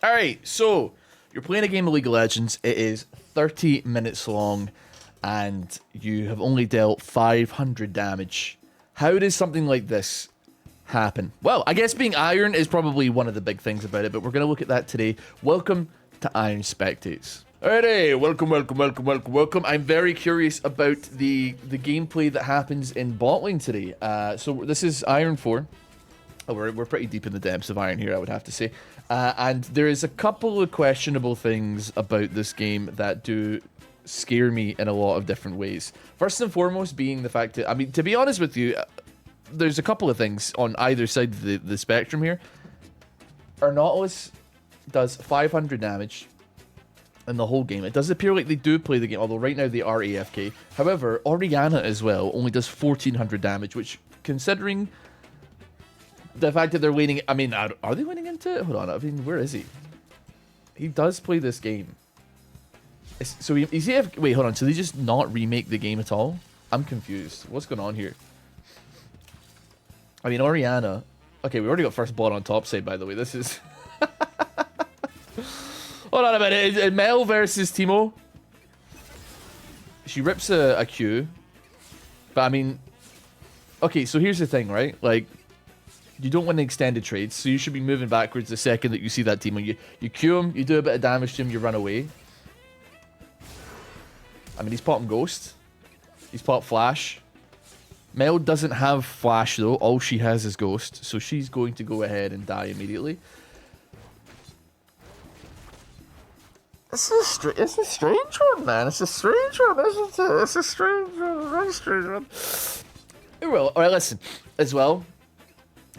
Alright, so you're playing a game of League of Legends. It is 30 minutes long, and you have only dealt 500 damage. How does something like this happen? Well, I guess being Iron is probably one of the big things about it, but we're going to look at that today. Welcome to Iron Spectates. Alrighty, welcome. I'm very curious about the gameplay that happens in bot lane today. So this is Iron 4. Oh, we're pretty deep in the depths of Iron here, I would have to say. And there is a couple of questionable things about this game that do scare me in a lot of different ways. First and foremost being the fact that, I mean, to be honest with you, there's a couple of things on either side of the spectrum here. Our Nautilus does 500 damage in the whole game. It does appear like they do play the game, although right now they are AFK. However, Orianna as well only does 1400 damage, which, considering the fact that they're leaning... I mean, are they leaning into it? Hold on, I mean, where is he? He does play this game. So is he... Wait, hold on, so they just not remake the game at all? I'm confused. What's going on here? I mean, Orianna... Okay, we already got first blood on top side, by the way. This is... Hold on a minute. Mel versus Teemo. She rips a Q. But, I mean... Okay, so here's the thing, right? Like... You don't win the extended trades, so you should be moving backwards the second that you see that team. When you Q him, you do a bit of damage to him, you run away. I mean, he's popping Ghost. He's popped Flash. Mel doesn't have Flash, though. All she has is Ghost, so she's going to go ahead and die immediately. It's a strange one, man. It's a strange one, isn't it? It's a strange one, very strange one. Well, alright, listen. As well,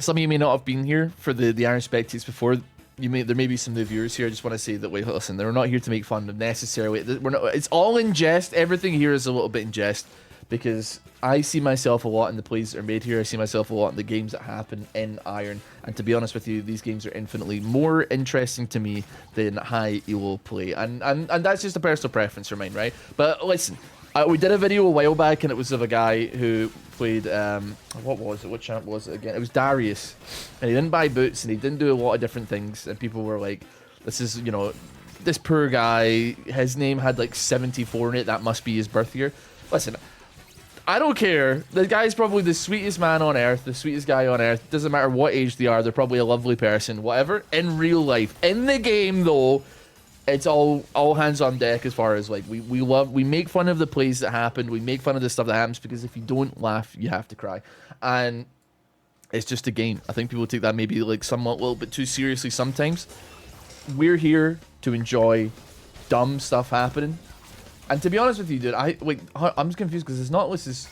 some of you may not have been here for the Iron Spectates before. There may be some new viewers here. I just want to say that, wait, listen, they're not here to make fun of necessarily. We're not. It's all in jest. Everything here is a little bit in jest, because I see myself a lot in the plays that are made here. I see myself a lot in the games that happen in Iron. And to be honest with you, these games are infinitely more interesting to me than high elo play. And that's just a personal preference for mine, right? But listen, we did a video a while back, and it was of a guy who played, what was it? What champ was it again? It was Darius. And he didn't buy boots, and he didn't do a lot of different things. And people were like, this is, you know, this poor guy, his name had like 74 in it. That must be his birth year. Listen, I don't care. The guy's probably the sweetest man on earth, the sweetest guy on earth. Doesn't matter what age they are. They're probably a lovely person, whatever. In real life. In the game, though, it's all hands on deck as far as, like, we make fun of the plays that happen. We make fun of the stuff that happens, because if you don't laugh, you have to cry. And it's just a game. I think people take that maybe, like, somewhat a little bit too seriously sometimes. We're here to enjoy dumb stuff happening. And to be honest with you, dude, I'm just confused, because Nautilus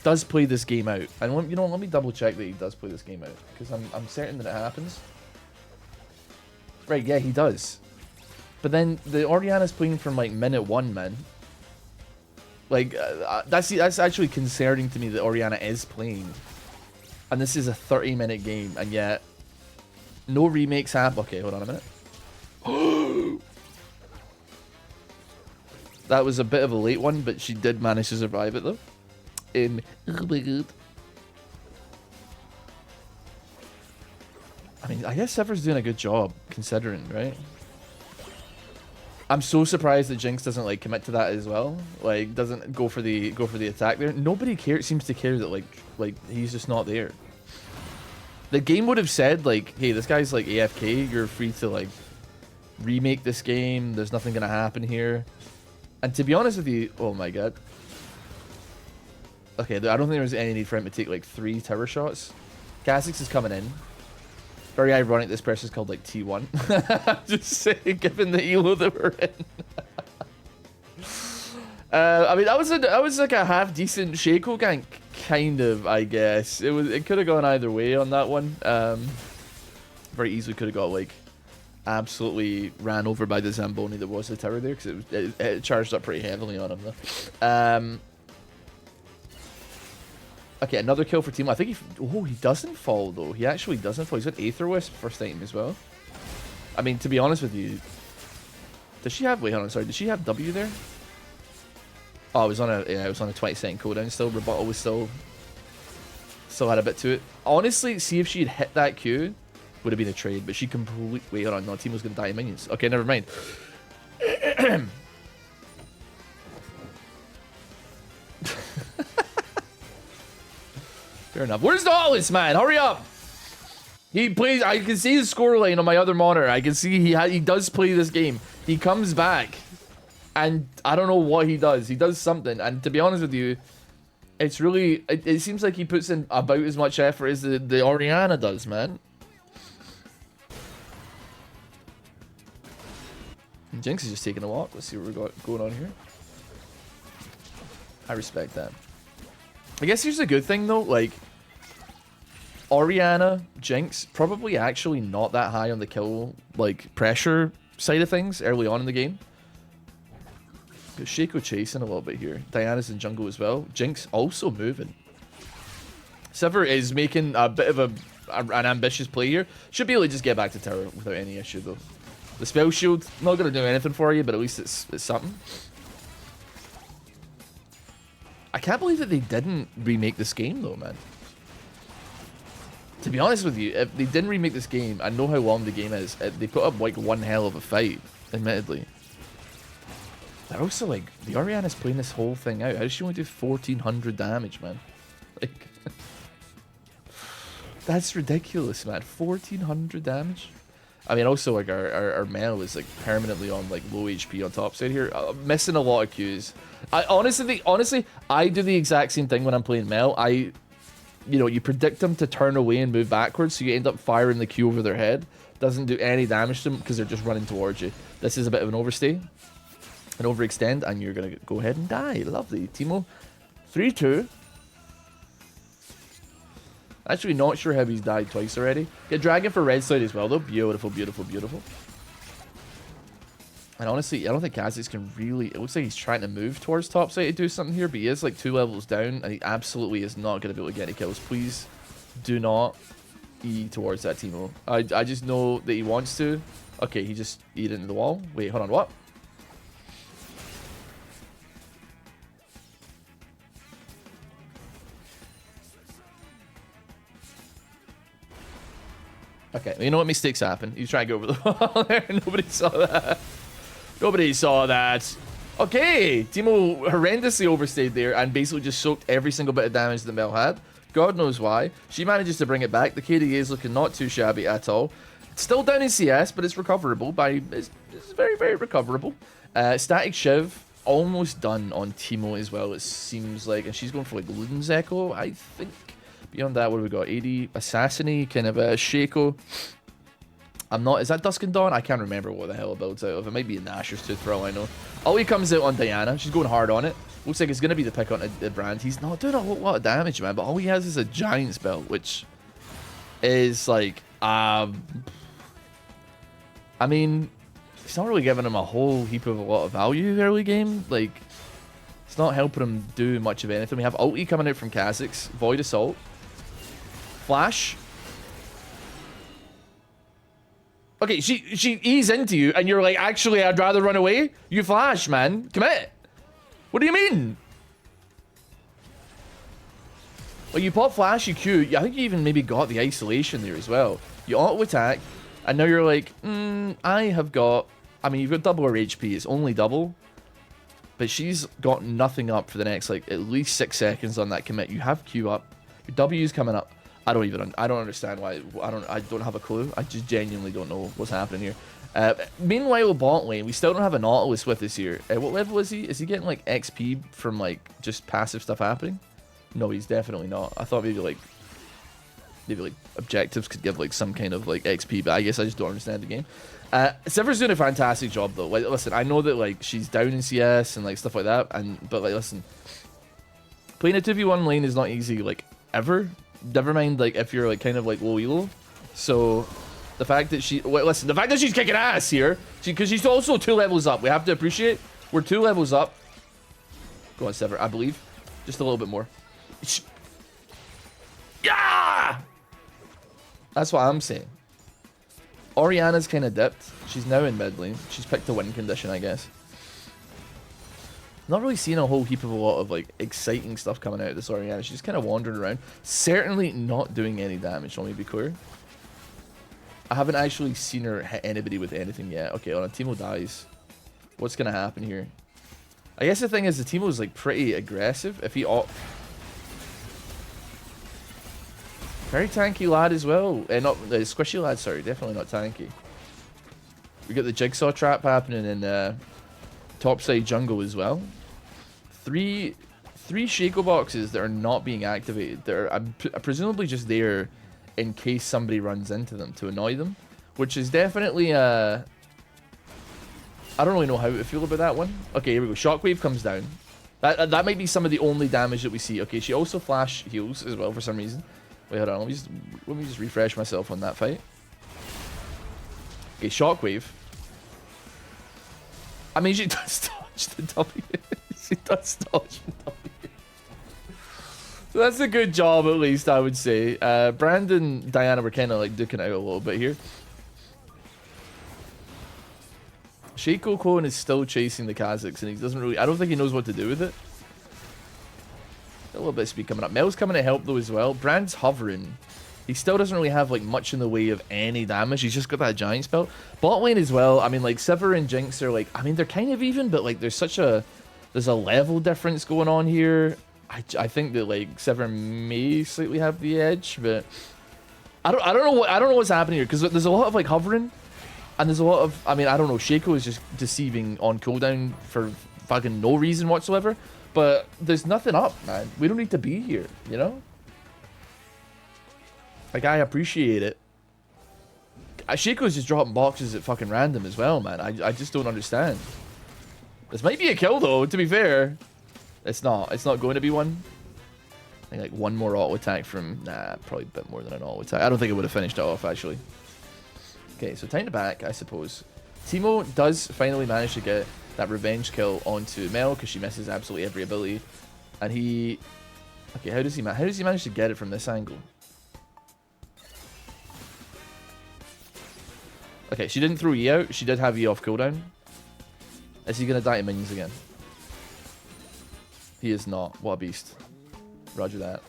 does play this game out. And let me double check that he does play this game out, because I'm certain that it happens. Right, yeah, he does. But then the Orianna's playing from like minute 1, man. Like that's actually concerning to me that Orianna is playing, and this is a 30-minute game, and yet no remakes happen. Okay, hold on a minute. That was a bit of a late one, but she did manage to survive it though. Oh my god. I mean, I guess Sever's doing a good job considering, right? I'm so surprised that Jinx doesn't like commit to that as well. Like, doesn't go for the attack there. Nobody seems to care that like he's just not there. The game would have said like, hey, this guy's like AFK. You're free to like remake this game. There's nothing gonna happen here. And to be honest with you, oh my god. Okay, I don't think there's any need for him to take like 3 tower shots. Kha'Zix is coming in. Very ironic this person's called like T1. Just saying, given the elo that we're in. I mean, that was like a half decent Shaco gank, kind of, I guess. It could have gone either way on that one. Very easily could have got like absolutely ran over by the Zamboni that was the tower there, because it charged up pretty heavily on him though. Okay, another kill for Teemo. I think he doesn't fall though. He actually doesn't fall. He's got Aether Wisp first item as well. I mean, to be honest with you, does she have? Wait, hold on. Sorry, did she have W there? Oh, it was on a 20-second cooldown. Still, rebuttal was still had a bit to it. Honestly, see if she'd hit that Q, would have been a trade, but she completely... Wait, hold on. No, Teemo's going to die in minions. Okay, never mind. Fair enough. Where's Nautilus, man? Hurry up! He plays... I can see his scoreline on my other monitor. I can see he does play this game. He comes back, and I don't know what he does. He does something, and to be honest with you, it's really... It seems like he puts in about as much effort as the Orianna does, man. And Jinx is just taking a walk. Let's see what we got going on here. I respect that. I guess here's a good thing, though. Like, Orianna, Jinx, probably actually not that high on the kill, like, pressure side of things early on in the game. Got Shaco chasing a little bit here. Diana's in jungle as well. Jinx also moving. Sivir is making a bit of an ambitious play here. Should be able to just get back to tower without any issue, though. The spell shield, not going to do anything for you, but at least it's something. I can't believe that they didn't remake this game, though, man. To be honest with you, if they didn't remake this game, I know how long the game is. They put up, like, one hell of a fight, admittedly. They're also, like, the Orianna's playing this whole thing out. How does she only do 1,400 damage, man? Like, that's ridiculous, man. 1,400 damage? I mean, also, like, our Mel is, like, permanently on, like, low HP on top side here. Missing a lot of Qs. Honestly, I do the exact same thing when I'm playing Mel. You know, you predict them to turn away and move backwards, so you end up firing the Q over their head. Doesn't do any damage to them because they're just running towards you. This is a bit of an overstay. An overextend, and you're going to go ahead and die. Lovely. Teemo, 3-2. Actually, not sure how he's died twice already. Get Dragon for red side as well, though. Beautiful, beautiful, beautiful. And honestly, I don't think Kha'Zix can really... It looks like he's trying to move towards top side to do something here, but he is like 2 levels down, and he absolutely is not going to be able to get any kills. Please do not E towards that Teemo. I just know that he wants to. Okay, he just E'd into the wall. Wait, hold on, what? Okay, you know what? Mistakes happen. He's trying to go over the wall there. Nobody saw that. Nobody saw that. Okay, Teemo horrendously overstayed there and basically just soaked every single bit of damage that Mel had. God knows why. She manages to bring it back. The KDA is looking not too shabby at all. It's still down in CS, but it's recoverable. It's very, very recoverable. Static Shiv, almost done on Teemo as well, it seems like. And she's going for like Luden's Echo, I think. Beyond that, what do we got? AD, Assassiny, kind of a Shaco. I'm not... Is that Dusk and Dawn? I can't remember what the hell it builds out of. It might be a Nashor's Tooth for all I know. Ollie comes out on Diana. She's going hard on it. Looks like it's going to be the pick on the brand. He's not doing a whole lot of damage, man. But all he has is a Giant spell, which is like... I mean, it's not really giving him a whole heap of a lot of value early game. Like, it's not helping him do much of anything. We have ulti coming out from Kha'Zix. Void Assault. Flash. Okay, she ease into you, and you're like, actually, I'd rather run away. You flash, man. Commit. What do you mean? Well, you pop flash, you Q. I think you even maybe got the isolation there as well. You auto attack, and now you're like, I have got... I mean, you've got double her HP. It's only double. But she's got nothing up for the next, like, at least 6 seconds on that commit. You have Q up. Your W's coming up. I don't understand why. I don't have a clue. I just genuinely don't know what's happening here. Meanwhile, bot lane, we still don't have a Nautilus with us here. What level is he? Is he getting like XP from like just passive stuff happening? No, he's definitely not. I thought maybe like objectives could give like some kind of like XP, but I guess I just don't understand the game. Sivir's doing a fantastic job though. Like, listen, I know that like she's down in CS and like stuff like that, but like, listen, playing a 2v1 lane is not easy like ever. Never mind, like, if you're, like, kind of, like, low elo. So, the fact that the fact that she's kicking ass here, because she's also 2 levels up. We have to appreciate, we're 2 levels up. Go on, Sivir, I believe. Just a little bit more. Yeah! That's what I'm saying. Orianna's kind of dipped. She's now in mid lane. She's picked a win condition, I guess. Not really seeing a whole heap of a lot of like exciting stuff coming out of this Orianna. She's just kind of wandering around. Certainly not doing any damage, let me be clear. I haven't actually seen her hit anybody with anything yet. Okay, hold on. Teemo dies. What's gonna happen here? I guess the thing is, the Teemo is like pretty aggressive. If he very tanky lad as well. Not squishy lad, sorry. Definitely not tanky. We got the jigsaw trap happening in topside jungle as well. Three Shaco boxes that are not being activated. They're presumably just there in case somebody runs into them to annoy them, which is definitely I don't really know how to feel about that one. Okay, here we go. Shockwave comes down. That might be some of the only damage that we see. Okay, she also flash heals as well for some reason. Wait, hold on. Let me just refresh myself on that fight. Okay, Shockwave. I mean, she does dodge the W. She does dodge the W. So that's a good job, at least, I would say. Brandon, Diana were kind of like duking out a little bit here. Shaco Clone is still chasing the Kazakhs, and he doesn't really... I don't think he knows what to do with it. A little bit of speed coming up. Mel's coming to help, though, as well. Brand's hovering. He still doesn't really have, like, much in the way of any damage. He's just got that giant spell. Bot lane as well. I mean, like, Sivir and Jinx are, like... I mean, they're kind of even, but, like, there's such a... There's a level difference going on here. I think that, like, Sivir may slightly have the edge, but... I don't know what's happening here, because there's a lot of, like, hovering. And there's a lot of... I mean, I don't know. Shaco is just deceiving on cooldown for fucking no reason whatsoever. But there's nothing up, man. We don't need to be here, you know? Like, I appreciate it. Shaco's just dropping boxes at fucking random as well, man. I just don't understand. This might be a kill, though, to be fair. It's not. It's not going to be one. I think, like, one more auto attack from... Nah, probably a bit more than an auto attack. I don't think it would have finished it off, actually. Okay, so time to back, I suppose. Teemo does finally manage to get that revenge kill onto Mel, because she misses absolutely every ability. And he... Okay, how does he manage to get it from this angle? Okay, she didn't throw E out. She did have E off cooldown. Is he going to die to minions again? He is not. What a beast. Roger that.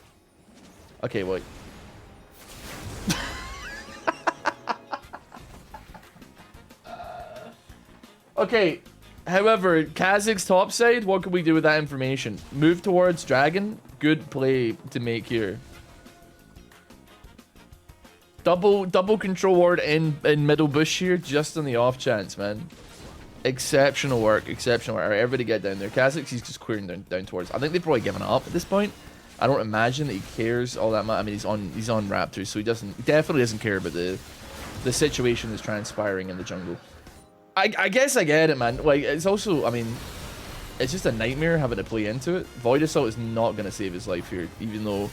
Okay, wait. Okay, however, Kazakh's topside, what can we do with that information? Move towards Dragon. Good play to make here. Double control ward in middle bush here, just on the off chance, man. Exceptional work, exceptional work. Alright, everybody get down there. Kazakh's, he's just clearing down towards. I think they've probably given up at this point. I don't imagine that he cares all that much. I mean, he's on Raptors, so he definitely doesn't care about the situation that's transpiring in the jungle. I guess I get it, man. Like, it's also, I mean, it's just a nightmare having to play into it. Void Assault is not going to save his life here, even though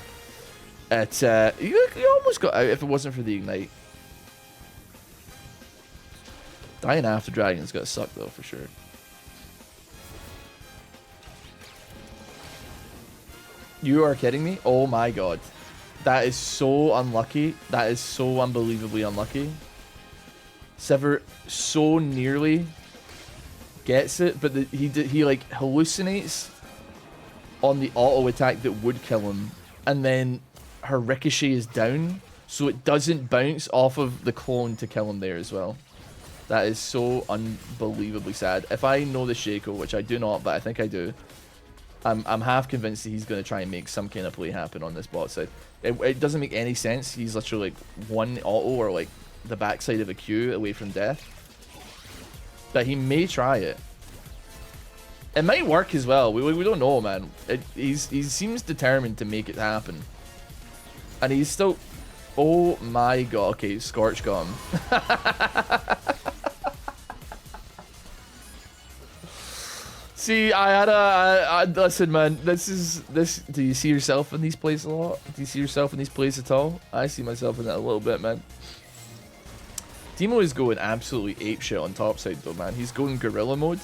it, he almost got out if it wasn't for the Ignite. Dying after Dragon's got to suck, though, for sure. You are kidding me? Oh my god. That is so unlucky. That is so unbelievably unlucky. Sivir so nearly gets it, but he like hallucinates on the auto attack that would kill him, and then her ricochet is down, so it doesn't bounce off of the clone to kill him there as well. That is so unbelievably sad. If I know the Shaco, which I do not, but I think I do, I'm half convinced that he's going to try and make some kind of play happen on this bot side. It doesn't make any sense. He's literally like one auto or like the backside of a Q away from death. But he may try it. It might work as well. We don't know, man. He seems determined to make it happen. And he's still... Oh my god. Okay, Scorch got him. See, listen, man, do you see yourself in these plays a lot? Do you see yourself in these plays at all? I see myself in that a little bit, man. Teemo is going absolutely apeshit on topside, though, man. He's going gorilla mode.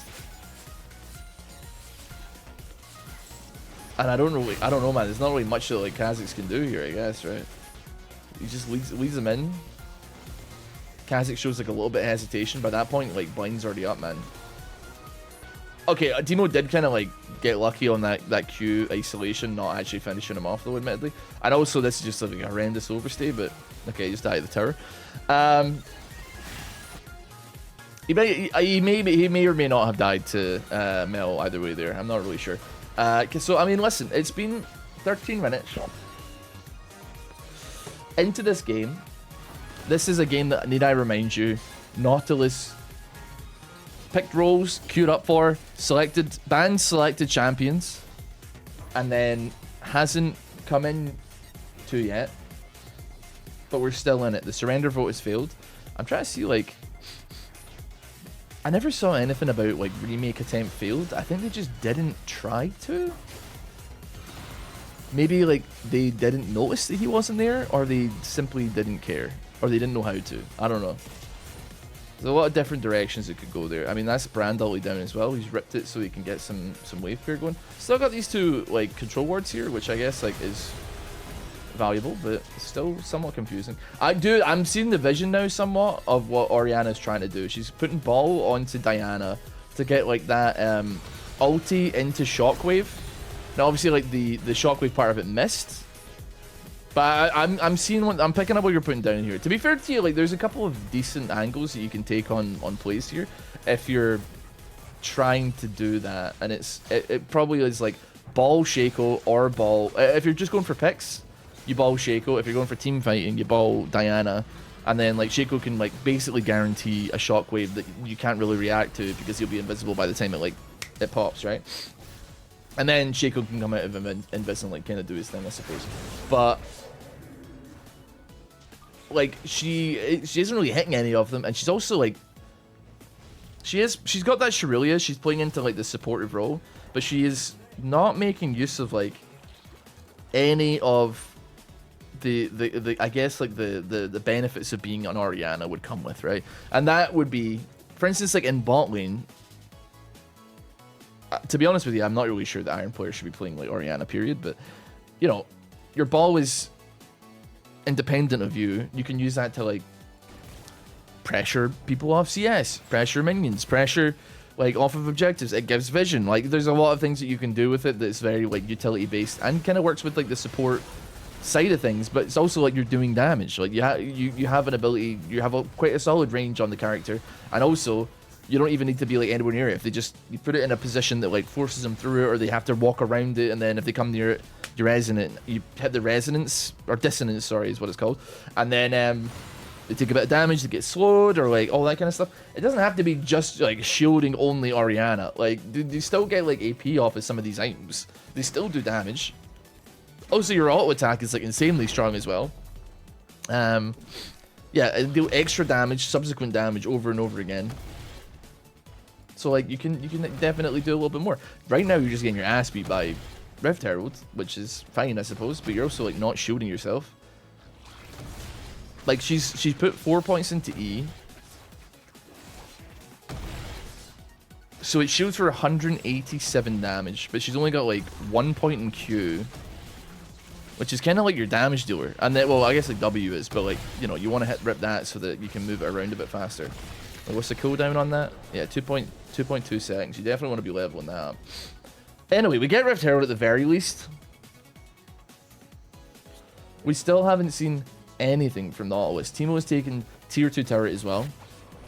And I don't know, man. There's not really much that, like, Kazakhs can do here, I guess, right? He just leads them in. Kazakh shows, like, a little bit of hesitation. By that point, like, blind's already up, man. Okay, Demo did kind of like get lucky on that Q isolation, not actually finishing him off though, admittedly. And also this is just like a horrendous overstay, but okay, just died at the tower. He may or may not have died to Mel either way there. I'm not really sure. So I mean, listen, it's been 13 minutes into this game. This is a game that, need I remind you, Nautilus picked roles, queued up for, banned selected champions, and then hasn't come in to yet. But we're still in it. The surrender vote has failed. I'm trying to see, like, I never saw anything about like remake attempt failed. I think they just didn't try to. Maybe like they didn't notice that he wasn't there, or they simply didn't care, or they didn't know how to. I don't know. There's a lot of different directions it could go there. I mean, that's Brand all the way down as well. He's ripped it so he can get some wave pair going. Still got these two like control wards here, which I guess like is valuable, but still somewhat confusing. I'm seeing the vision now somewhat of what Orianna's trying to do. She's putting ball onto Diana to get like that ulti into Shockwave. Now obviously like the Shockwave part of it missed, but I'm seeing what I'm picking up what you're putting down here. To be fair to you, like there's a couple of decent angles that you can take on plays here if you're trying to do that, and it probably is like ball Shaco or ball if you're just going for picks. You ball Shaco. If you're going for team fighting, you ball Diana. And then, like, Shaco can, like, basically guarantee a shockwave that you can't really react to because he'll be invisible by the time it pops, right? And then Shaco can come out of invis and, like, kind of do his thing, I suppose. But, like, she isn't really hitting any of them. And she's also, like, she's got that Shurilia. She's playing into, like, the supportive role. But she is not making use of, like, any of the I guess like the benefits of being on Orianna would come with, right? And that would be, for instance, like in bot lane, to be honest with you, I'm not really sure the Iron player should be playing like Orianna, period, but you know, your ball is independent of you. You can use that to like pressure people off CS, pressure minions, pressure like off of objectives. It gives vision. Like there's a lot of things that you can do with it that's very like utility based and kind of works with like the support side of things, but it's also like you're doing damage. Like you have an ability, you have quite a solid range on the character, and also you don't even need to be like anywhere near it. If they just you put it in a position that like forces them through it, or they have to walk around it, and then if they come near it, you resonate. You hit the resonance or dissonance, sorry, is what it's called, and then they take a bit of damage, they get slowed, or like all that kind of stuff. It doesn't have to be just like shielding only Orianna. Like they still get like AP off of some of these items. They still do damage. Also, your auto attack is like insanely strong as well. Yeah, it deal extra damage, subsequent damage over and over again. So like you can definitely do a little bit more. Right now you're just getting your ass beat by Rift Herald, which is fine, I suppose, but you're also like not shielding yourself. Like she's put 4 points into E. So it shields for 187 damage, but she's only got like 1 point in Q, which is kind of like your damage dealer. And then, well, I guess like W is, but like, you know, you want to rip that so that you can move it around a bit faster. Like, what's the cooldown on that? Yeah, 2.2 seconds. You definitely want to be leveling that up. Anyway, we get Rift Herald at the very least. We still haven't seen anything from Nautilus. Teemo has taken tier 2 turret as well.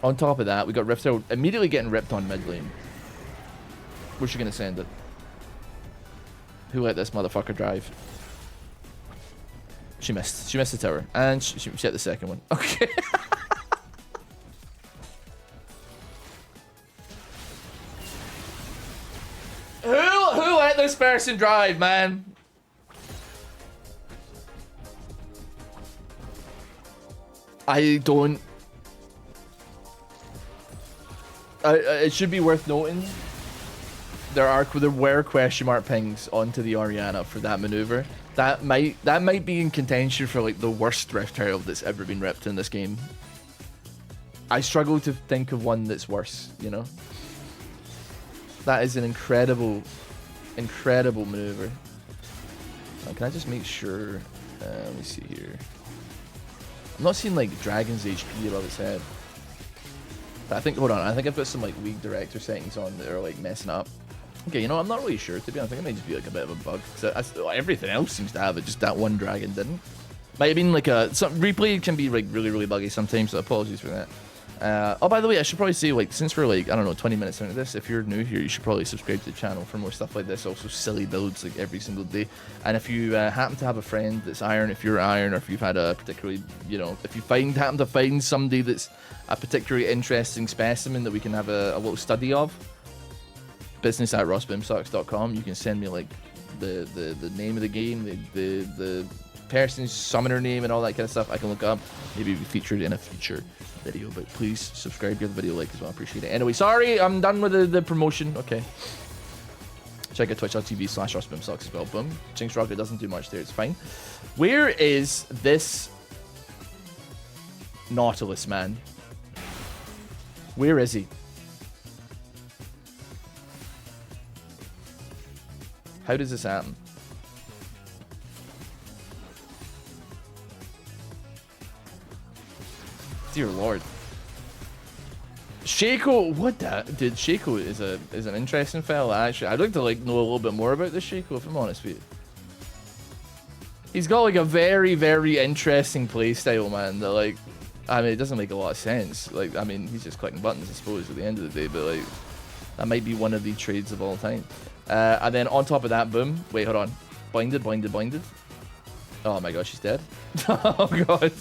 On top of that, we got Rift Herald immediately getting ripped on mid lane. Where's she going to send it? Who let this motherfucker drive? She missed. She missed the tower. And she hit the second one. Okay. Who let this person drive, man? I don't... it should be worth noting there were question mark pings onto the Orianna for that maneuver. That might be in contention for like the worst Rift Herald that's ever been ripped in this game. I struggle to think of one that's worse, you know? That is an incredible maneuver. Can I just make sure? Let me see here. I'm not seeing like Dragon's HP above his head. I think, hold on, I think I've got some like weak director settings on that are like messing up. Okay, you know, I'm not really sure, to be honest. I think it might just be like a bit of a bug. Cause everything else seems to have it, just that one dragon didn't. Might have been like some replay can be like really buggy sometimes, so apologies for that. Oh, by the way, I should probably say, like, since we're like, I don't know, 20 minutes into this, if you're new here, you should probably subscribe to the channel for more stuff like this. Also, silly builds like every single day. And if you happen to have a friend that's iron, if you're iron, or if you've had a particularly, you know, if you happen to find somebody that's a particularly interesting specimen that we can have a little study of, business@RossBoomsocks.com. You can send me like the name of the game, the person's summoner name, and all that kind of stuff. I can look up. Maybe be featured in a future video, but please subscribe, give the video a like as well. Appreciate it. Anyway, sorry, I'm done with the promotion. Okay. Check out twitch.tv/RossBoomsocks as well. Boom. Jinx Rocket doesn't do much there. It's fine. Where is this Nautilus, man? Where is he? How does this happen? Dear Lord. Shaco, what that? Dude, Shaco is an interesting fella, actually. I'd like to like know a little bit more about this Shaco, if I'm honest with you. He's got like a very interesting playstyle, man, that like, I mean, it doesn't make a lot of sense. Like, I mean, he's just clicking buttons, I suppose, at the end of the day, but like, that might be one of the trades of all time. And then on top of that, boom. Wait, hold on. Blinded. Oh my gosh, she's dead. Oh god.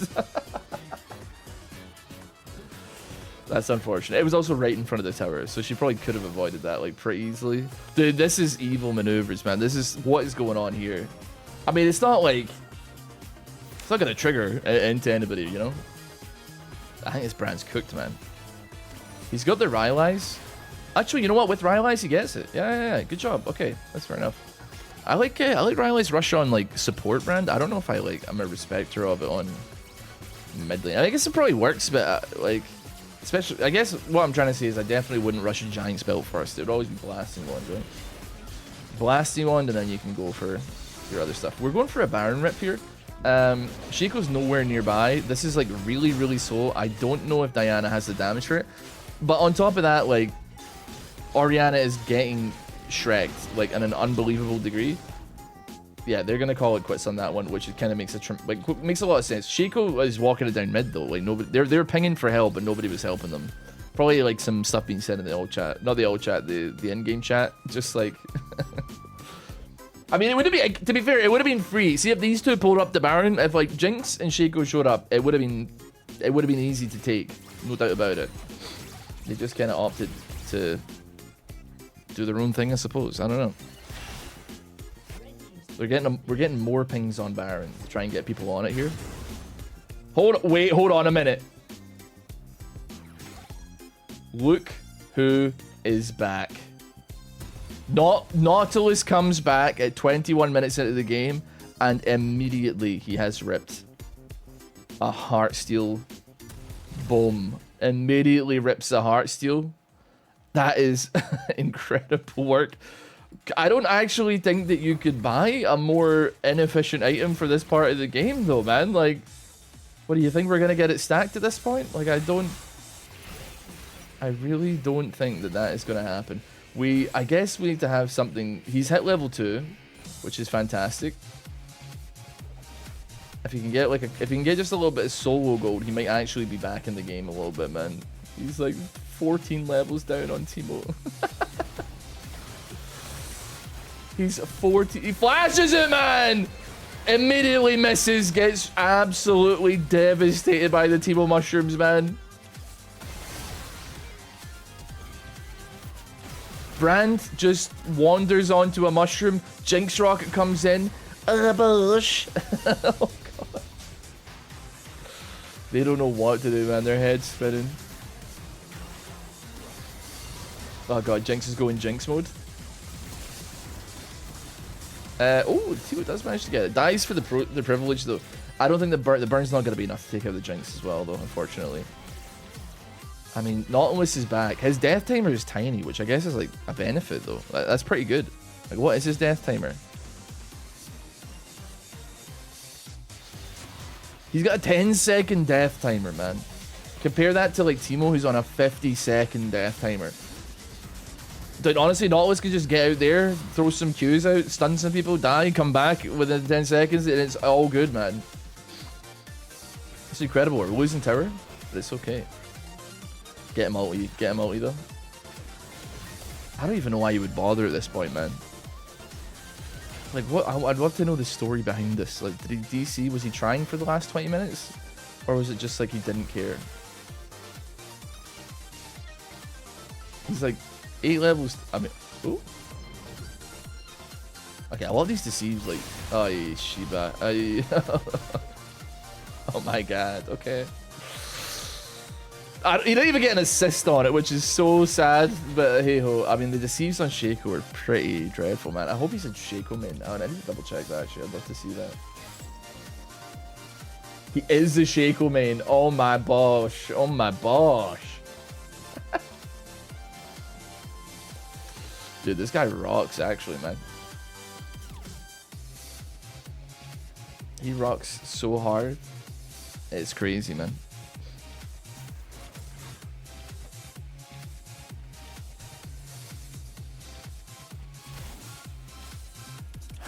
That's unfortunate. It was also right in front of the tower, so she probably could have avoided that like pretty easily. Dude, this is evil maneuvers, man. This is what is going on here. I mean, it's not like it's not gonna trigger into anybody, you know. I think this brand's cooked, man. He's got the Rylai's. Actually, you know what? With Rylai's, he gets it. Yeah. Good job. Okay, that's fair enough. I like Rylai's rush on like support brand. I don't know if I'm a respecter of it on mid lane. I guess it probably works, but like, especially, I guess what I'm trying to say is I definitely wouldn't rush a giant spell first. It would always be blasting wand, right? Blasting wand, and then you can go for your other stuff. We're going for a Baron rip here. Shaco's nowhere nearby. This is like really slow. I don't know if Diana has the damage for it, but on top of that, like, Orianna is getting shreked like in an unbelievable degree. Yeah, they're gonna call it quits on that one, which it kind of makes makes a lot of sense. Shaco is walking it down mid though. Like nobody, they're pinging for help, but nobody was helping them. Probably like some stuff being said in the old chat, not the old chat, the in-game chat. Just like, I mean, it would have been, to be fair, it would have been free. See, if these two pulled up the Baron, if like Jinx and Shaco showed up, it would have been easy to take, no doubt about it. They just kind of opted to do their own thing, I suppose. I don't know. We're getting more pings on Baron to try and get people on it here. Hold on a minute. Look who is back. Nautilus comes back at 21 minutes into the game, and immediately he has ripped a Heartsteel. Boom. Immediately rips a Heartsteel. That is incredible work. I don't actually think that you could buy a more inefficient item for this part of the game, though, man. Like, what do you think, we're gonna get it stacked at this point? Like, I really don't think that is gonna happen. I guess we need to have something. He's hit level 2, which is fantastic. If he can get just a little bit of solo gold, he might actually be back in the game a little bit, man. He's like 14 levels down on Teemo. He's 40. He flashes it, man! Immediately misses, gets absolutely devastated by the Teemo mushrooms, man. Brand just wanders onto a mushroom. Jinx Rocket comes in. A bush. Oh, God. They don't know what to do, man. Their head's spinning. Oh, God. Jinx is going Jinx mode. Oh, Teemo does manage to get it. Dies for the privilege, though. I don't think the burn's not going to be enough to take out the Jinx as well, though, unfortunately. I mean, Nautilus is back. His death timer is tiny, which I guess is like a benefit, though. That's pretty good. Like, what is his death timer? He's got a 10-second death timer, man. Compare that to like Teemo, who's on a 50-second death timer. Dude, honestly, Nautilus could just get out there, throw some Qs out, stun some people, die, come back within 10 seconds, and it's all good, man. It's incredible. We're losing tower, but it's okay. Get him ulti though. I don't even know why you would bother at this point, man. Like, what? I'd love to know the story behind this. Like, did he DC? Was he trying for the last 20 minutes? Or was it just like he didn't care? He's like 8 levels. I mean, ooh. Okay, I love these deceives. Like, oh, Shiba. Oh my god. Okay. He didn't even get an assist on it, which is so sad. But hey ho, I mean the deceives on Shaco are pretty dreadful, man. I hope he's a Shaco main now, and I need to double check that actually. I'd love to see that. He is the Shaco main. Oh my bosh. Oh my bosh. Dude, this guy rocks actually, man. He rocks so hard. It's crazy, man.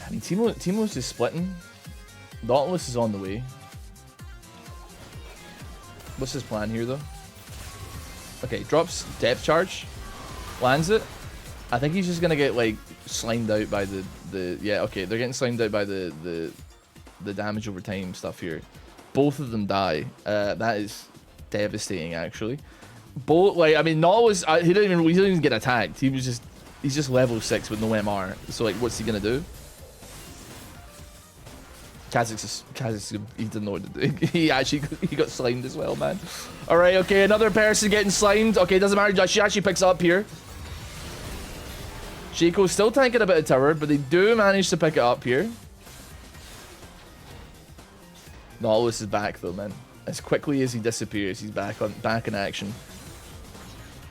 I mean, Teemo's just splitting. Nautilus is on the way. What's his plan here, though? Okay, drops depth charge. Lands it. I think he's just gonna get, like, slimed out by the... Yeah, okay, they're getting slimed out by the damage over time stuff here. Both of them die. That is devastating, actually. Both, like, I mean, Nautilus, he didn't even get attacked. He's just level 6 with no MR. So, like, what's he gonna do? Kha'Zix, he didn't know what to do. He got slimed as well, man. All right, okay, another person getting slimed. Okay, doesn't matter. She actually picks up here. Shaco's still tanking a bit of tower, but they do manage to pick it up here. Nautilus is back though, man. As quickly as he disappears, he's back in action.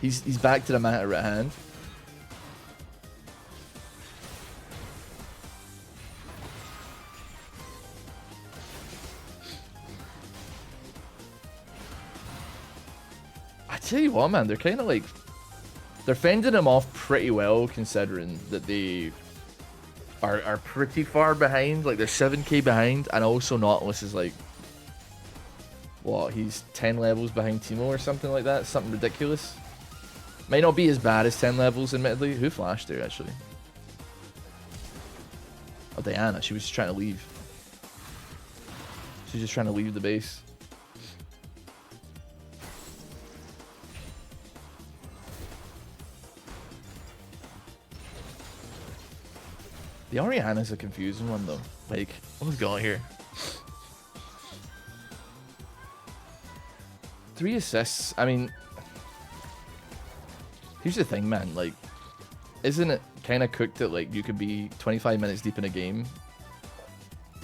He's back to the matter at hand. I tell you what, man, they're kind of like... They're fending him off pretty well, considering that they are pretty far behind. Like, they're 7k behind, and also Nautilus is like... What, he's 10 levels behind Teemo or something like that? Something ridiculous. Might not be as bad as 10 levels, admittedly. Who flashed there, actually? Oh, Diana. She was just trying to leave. She's just trying to leave the base. The Orianna's a confusing one, though. Like, what's going on here? 3 assists. I mean, here's the thing, man. Like, isn't it kind of cooked that, like, you could be 25 minutes deep in a game?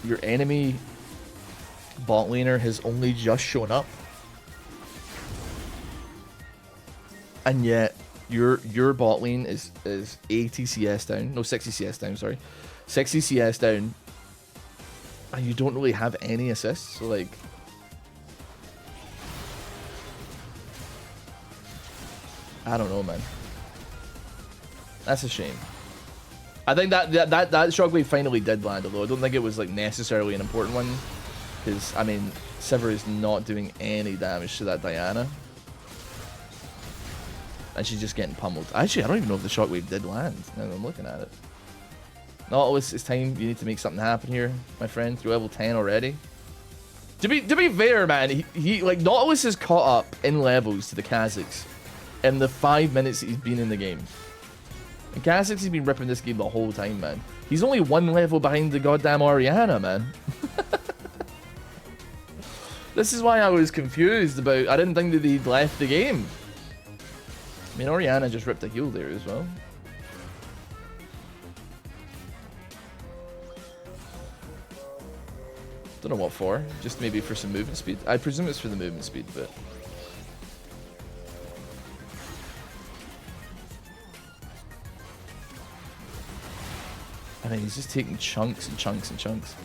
Your enemy bot laner has only just shown up. And yet, your bot lane is 80 CS down. No, 60 CS down, sorry. 60 CS down. And you don't really have any assists. So, like... I don't know, man. That's a shame. I think that shockwave finally did land, although I don't think it was, like, necessarily an important one. Because, I mean, Sivir is not doing any damage to that Diana. And she's just getting pummeled. Actually, I don't even know if the shockwave did land. Now that I'm looking at it. Nautilus, it's time. You need to make something happen here, my friend. You're level 10 already. To be fair, man, he like Nautilus has caught up in levels to the Kha'Zix in the 5 minutes that he's been in the game. And Kha'Zix has been ripping this game the whole time, man. He's only 1 level behind the goddamn Orianna, man. This is why I was confused about. I didn't think that he'd left the game. I mean, Orianna just ripped a heal there as well. Don't know what for. Just maybe for some movement speed. I presume it's for the movement speed, but... I mean, he's just taking chunks and chunks and chunks.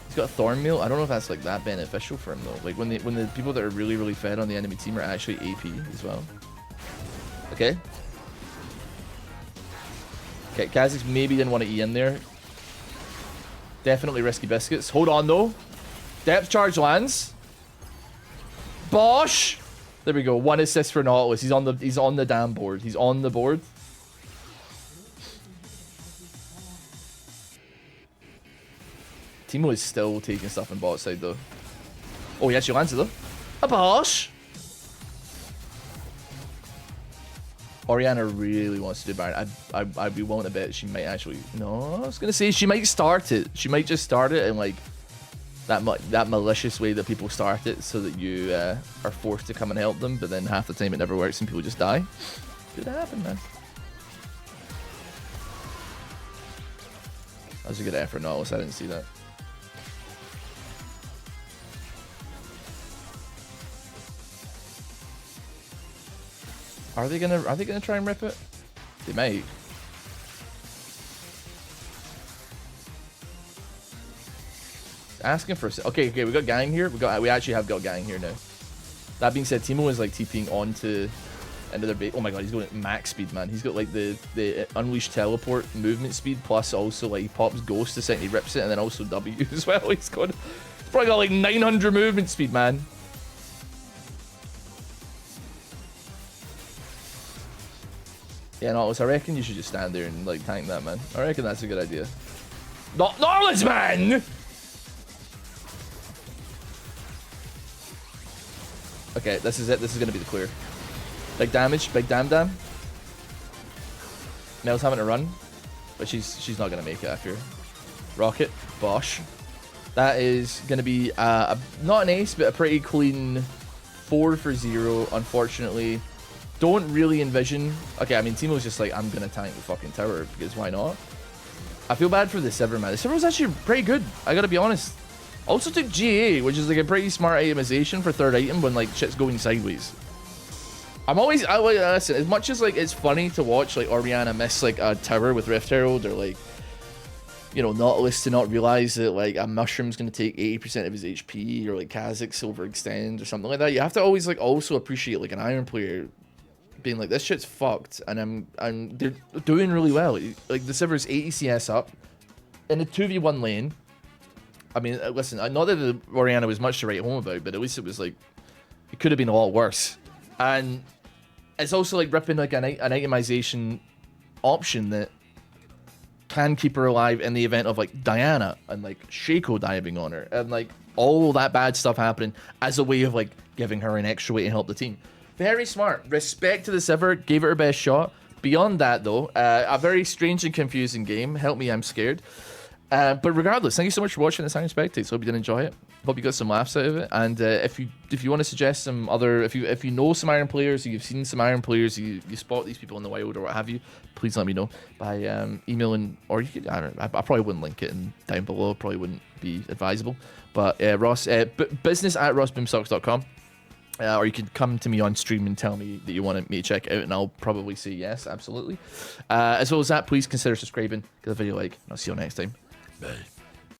He's got a Thornmail. I don't know if that's like that beneficial for him though. Like when the people that are really fed on the enemy team are actually AP as well. Okay. Okay, Kha'Zix maybe didn't want to E in there. Definitely risky biscuits. Hold on though. Depth charge lands. Bosh! There we go. 1 assist for Nautilus. He's on the damn board. He's on the board. Teemo is still taking stuff on bot side though. Oh, he actually lands it though. A Bosh! Orianna really wants to do Baron. I'd be willing to bet she might actually... No, I was going to say she might start it. She might just start it in like that malicious way that people start it so that you are forced to come and help them, but then half the time it never works and people just die. Could happen, man. That was a good effort, Nautilus. I didn't see that. Are they gonna try and rip it? They might. Asking for a okay, we got gang here. We actually have got gang here now. That being said, Teemo is like TPing onto into their base. Oh my god, he's going at max speed, man. He's got like the unleashed teleport movement speed plus also like he pops ghost a second, he rips it, and then also W as well. He's probably got like 900 movement speed, man. Yeah, Nautilus, I reckon you should just stand there and like tank that, man. I reckon that's a good idea. Nautilus, man! Okay, this is it. This is gonna be the clear. Big damage, big damn. Mel's having to run, but she's not gonna make it after. Rocket, Bosh. That is gonna be not an ace, but a pretty clean 4 for 0. Unfortunately. Don't really envision... Okay, I mean, Teemo's just like, I'm gonna tank the fucking tower, because why not? I feel bad for the Sivir, man. The Sivir was actually pretty good, I gotta be honest. Also took GA, which is like a pretty smart itemization for third item when like shit's going sideways. Listen, as much as like it's funny to watch like Orianna miss like a tower with Rift Herald, or like, you know, Nautilus to not realize that like a mushroom's gonna take 80% of his HP, or like Kha'Zix overextend or something like that. You have to always like also appreciate like an Iron player being like, this shit's fucked, and they're doing really well. Like the Sivir's 80 CS up in a 2v1 lane. I mean, listen, not that the Orianna was much to write home about, but at least it was like, it could have been a lot worse. And it's also like ripping like an itemization option that can keep her alive in the event of like Diana and like Shaco diving on her, and like all that bad stuff happening as a way of like giving her an extra way to help the team. Very smart. Respect to the Sivir. Gave it her best shot. Beyond that, though, a very strange and confusing game. Help me, I'm scared. But regardless, thank you so much for watching this Iron Spectates. Hope you did enjoy it. Hope you got some laughs out of it. And if you want to suggest some other, if you know some Iron players, or you've seen some Iron players, you spot these people in the wild or what have you, please let me know by emailing, or you could, I don't know, I probably wouldn't link it down below. Probably wouldn't be advisable. But business@rossboomsocks.com. Or you can come to me on stream and tell me that you want me to check it out, and I'll probably say yes, absolutely. As well as that, please consider subscribing, give the video a like, and I'll see you next time. Bye.